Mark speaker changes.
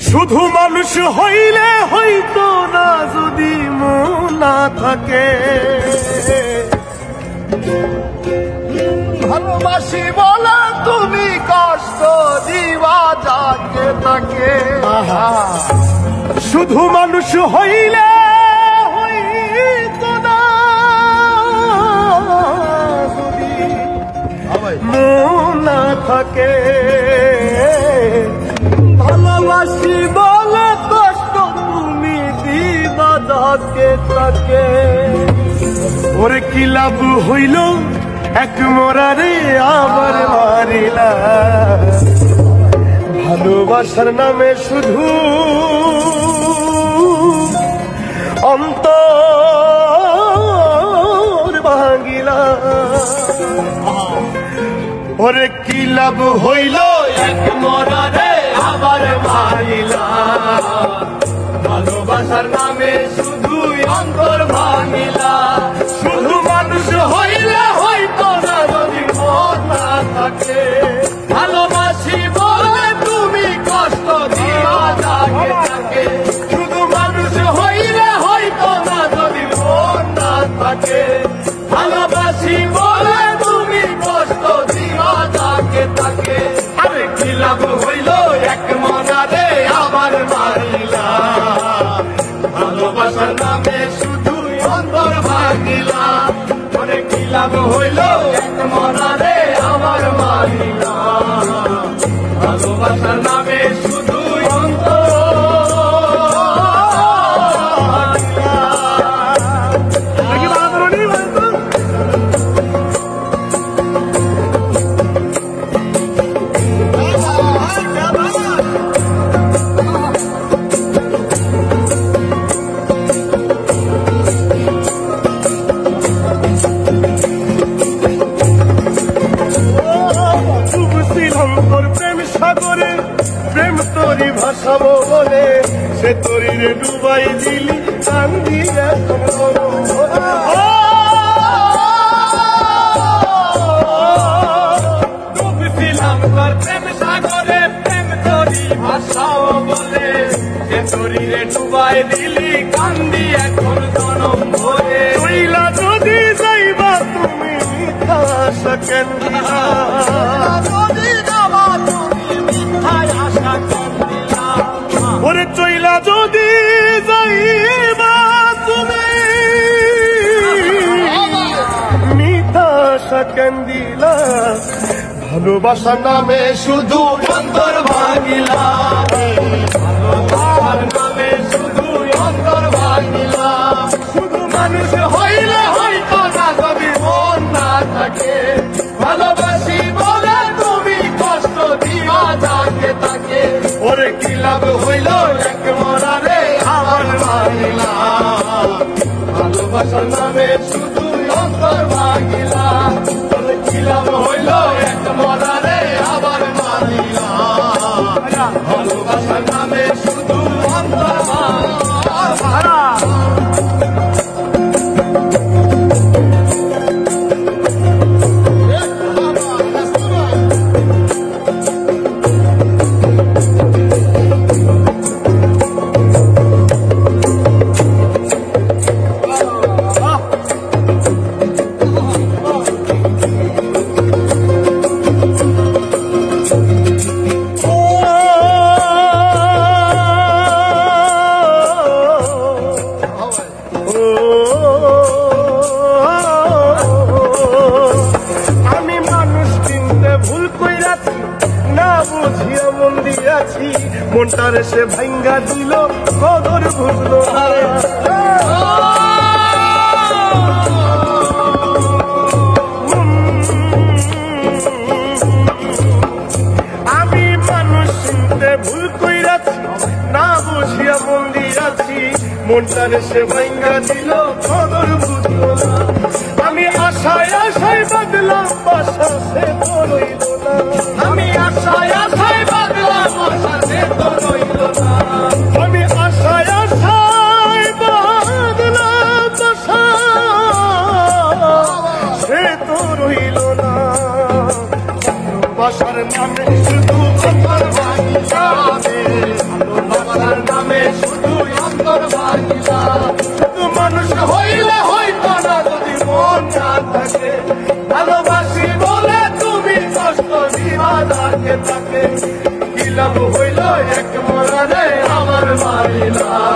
Speaker 1: শুধু মানুষ হইলে হইতো না যদি মন না থাকে। ভালোবাসি বলে তুমি কষ্ট দিবা যাকে তাকে। শুধু মানুষ হইলে হইতো না যদি মন না থাকে। ভালোবাসি বলে কষ্ট তুমি দিবা যাকে তাকে। ওরে কি লাভ হইল এক মরারে আবার মারিলা। ভালোবাসার নামে শুধু অন্তর ভাঙিলা। ওরে কি লাভ হইল এক মরারে আবার মারিলা। ভালোবাসার নামে শুধু অন্তর ভাঙিলা। শুধু মানুষ হইলে হইতো না যদি মন না থাকে। ভালোবাসি বলে তুমি কষ্ট দিবা যাকে তাকে। শুধু মানুষ হইলে হইতো না যদি মন না থাকে। ভালোবাসি বলে তুমি কষ্ট দিবা যাকে তাকে। আরে কি লাভ হইল এক মনারে আবার মারিলা। ভালোবাসার নামে শুধু অন্তর ভাঙিলা। ওরে কি লাভ হইল এক মনারে আবার মারিলা। ভালোবাসার নামে শুধু অন্তর ভাসাবো বলে সে তরিরে ডুবাই দিলি কান্দি। ডুবছিলাম তোর প্রেম সাগরে প্রেম তরি ভাসাবো বলে সে তরিরে ডুবাই দিলি কান্দি এখন জনম ভরে। চইলা যদি যাইবা তুমি মিথ্যা আশা কেন দিলা। যদি যাবা তুমি মিথ্যায় আশা কেন দিলা। ওরে চইলা যদি যাইবা তুমি মিথ্যা আশা কেন দিলা। ভালোবাসার নামে শুধু অন্তর ভাঙিলা। ভালোবাসার নামে শুধু অন্তর ভাঙিলা। শুধু মানুষ হইলে হইতো না যদি মন না থাকে। ভালোবাসি বলে তুমি কষ্ট দিবা যাকে তাকে। ওরে কি লাভ হইল এক মরারে আবার মারিলা। ভালোবাসার নামে শুধু অন্তর ভাঙিলা। ওরে কি লাভ হইল এক মরারে আবার মারিলা। ভালোবাসার নামে শুধু অন্তর ভাঙিলা। মনটারে সে ভাঙ্গা দিল কদর বুঝলো। আমি মানুষ চিনতে ভুল কইরাছি না বুঝিয়া মন দিয়াছি। মনটারে সে ভাঙ্গা দিল কদর বুঝলো না। আমি আশায় আশায় বাদলাম বাসা সে তো রইল না। আমি আশায় আশায় বাদলাম বাসা সে তো রইল না। আমি আশায় আশায় বাদলাম বাসা সে তো রইল না। ভালোবাসার নামে শুধু অন্তর ভাঙিলাম। মন না থাকে। ভালোবাসি বলে তুমি কষ্ট দিবা তাকে তাকে, কি লাভ হইল এক মরণে আমার মাইলা।